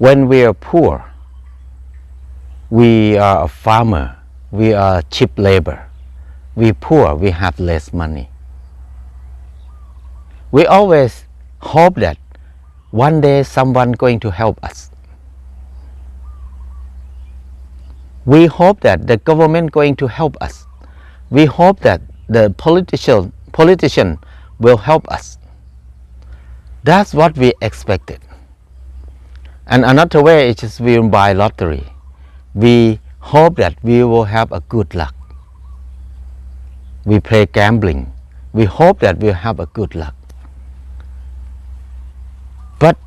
When we are poor, we are a farmer, we are cheap labor. We poor, we have less money. We always hope that one day someone going to help us. We hope that the government going to help us. We hope that the politician will help us. That's what we expected. And another way is just we buy lottery. We hope that we will have a good luck. We play gambling. We hope that we'll have a good luck. But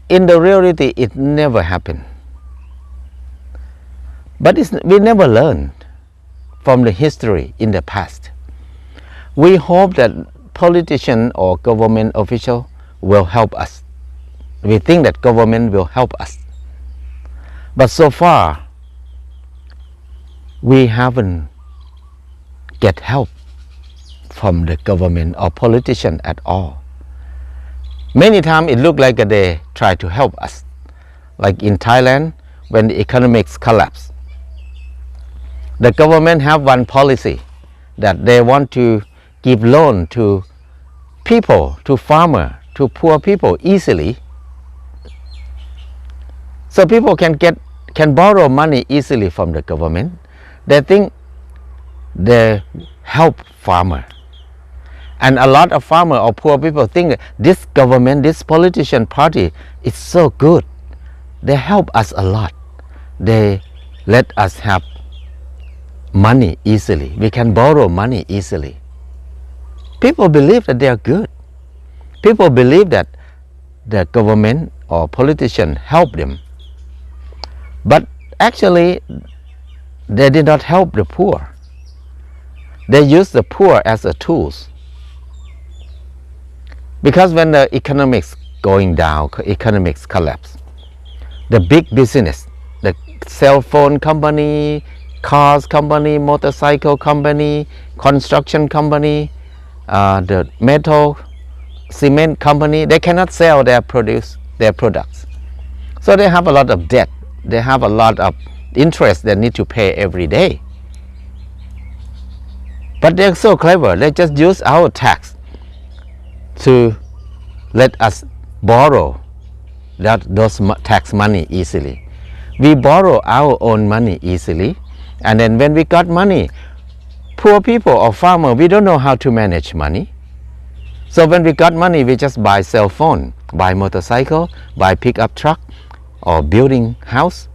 in the reality, it never happened. But we never learned from the history in the past. We hope that politician or government official will help us. We think that government will help us. But so far, we haven't get help from the government or politician at all. Many times it looked like they try to help us. Like in Thailand, when the economics collapsed, the government have one policy that they want to give loan to people, to farmers, to poor people easily. So people can borrow money easily from the government. They think they help farmer. And a lot of farmer or poor people think that this government, this politician party is so good. They help us a lot. They let us have money easily. We can borrow money easily. People believe that they are good. People believe that the government or politician help them. But actually, they did not help the poor. They use the poor as a tools. Because when the economics going down, economics collapse, the big business, the cell phone company, cars company, motorcycle company, construction company, the metal, cement company, they cannot sell their products. So they have a lot of debt. They have a lot of interest they need to pay every day. But they're so clever. They just use our tax to let us borrow those tax money easily. We borrow our own money easily, and then when we got money, poor people or farmer, we don't know how to manage money. So when we got money, we just buy cell phone, buy motorcycle, buy pickup truck, or building house.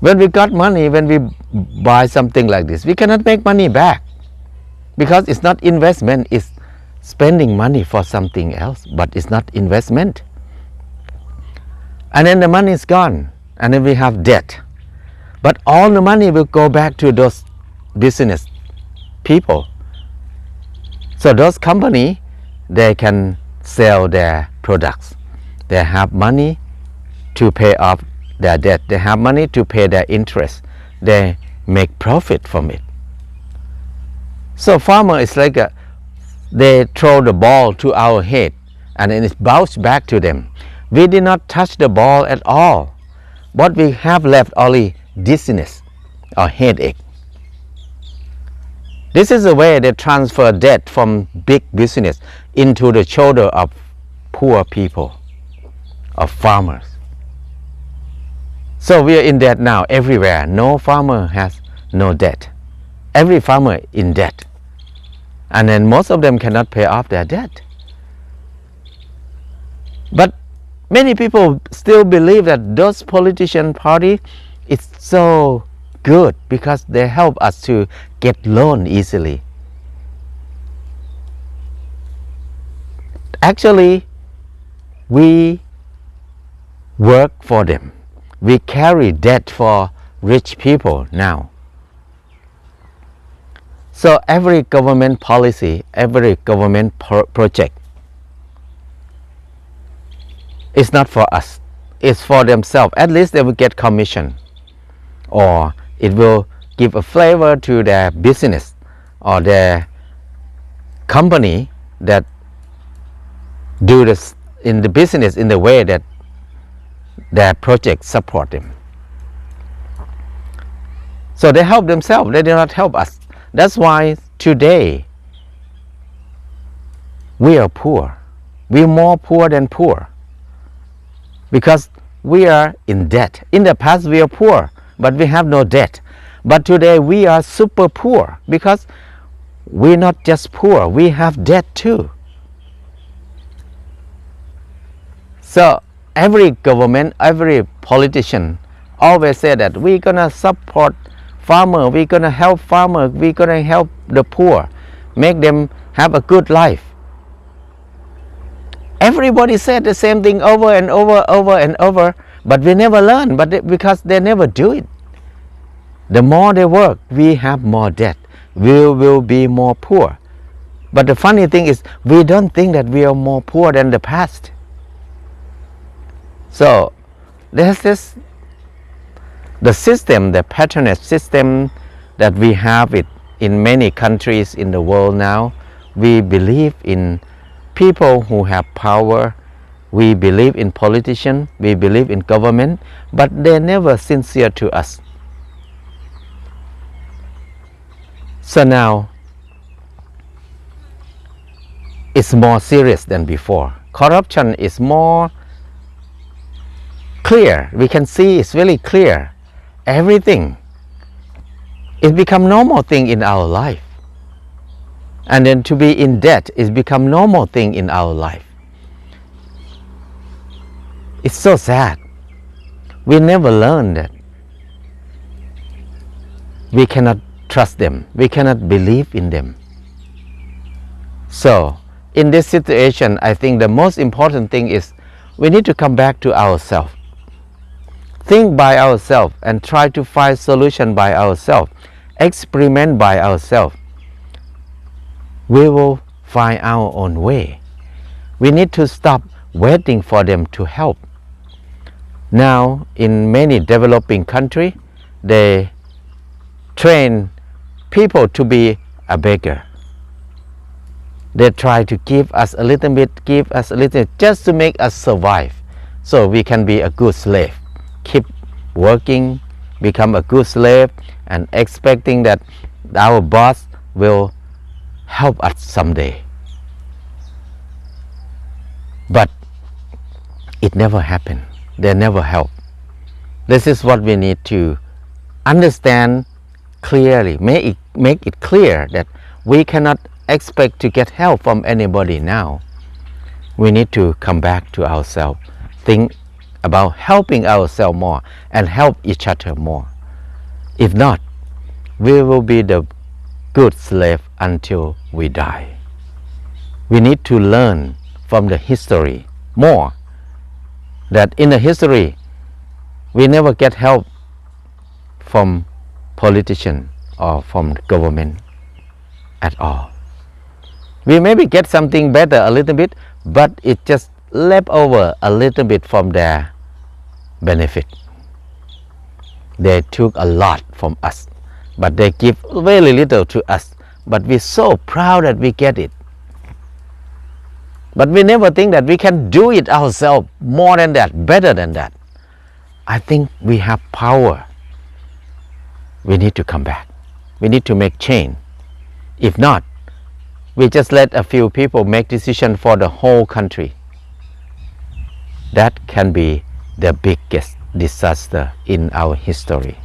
When we got money, when we buy something like this, we cannot make money back because it's not investment, it's spending money for something else, but it's not investment. And then the money is gone, and then we have debt. But all the money will go back to those business people. So those companies, they can sell their products. They have money to pay off their debt. They have money to pay their interest. They make profit from it. So farmer is like they throw the ball to our head and then it bounced back to them. We did not touch the ball at all. What we have left only dizziness or headache. This is the way they transfer debt from big business into the shoulder of poor people, of farmers. So we are in debt now everywhere. No farmer has no debt. Every farmer in debt. And then most of them cannot pay off their debt. But many people still believe that those politician party is so good because they help us to get loan easily. Actually, we work for them. We carry debt for rich people now. So every government policy, every government project is not for us. It's for themselves. At least they will get commission, or it will give a flavor to their business or their company that do this in the business in the way that their project support them. So they help themselves, they do not help us. That's why today we are poor. We are more poor than poor because we are in debt. In the past we are poor, but we have no debt. But today we are super poor because we're not just poor, we have debt too. So every government, every politician always say that we're gonna support farmer, we're gonna help farmer, we're gonna help the poor, make them have a good life. Everybody said the same thing over and over, but we never learn, because they never do it. The more they work, we have more debt. We will be more poor. But the funny thing is, we don't think that we are more poor than the past. So there's the system, the patronage system that we have it in many countries in the world now. We believe in people who have power, we believe in politicians, we believe in government, but they're never sincere to us. So now it's more serious than before. Corruption is more clear. We can see it's really clear. Everything, it become normal thing in our life. And then to be in debt is become normal thing in our life. It's so sad. We never learn that. We cannot trust them. We cannot believe in them. So in this situation, I think the most important thing is we need to come back to ourselves. Think by ourselves and try to find solution by ourselves. Experiment by ourselves. We will find our own way. We need to stop waiting for them to help. Now, in many developing countries, they train people to be a beggar. They try to give us a little bit, just to make us survive, so we can be a good slave. Keep working, become a good slave, and expecting that our boss will help us someday. But it never happened. They never help. This is what we need to understand clearly. Make it clear that we cannot expect to get help from anybody now. We need to come back to ourselves, think about helping ourselves more and help each other more. If not, we will be the good slave until we die. We need to learn from the history more, that in the history we never get help from politicians or from government at all. We maybe get something better a little bit, but it just left over a little bit from their benefit. They took a lot from us, but they give very little to us. But we're so proud that we get it. But we never think that we can do it ourselves more than that, better than that. I think we have power. We need to come back. We need to make change. If not, we just let a few people make decisions for the whole country. That can be the biggest disaster in our history.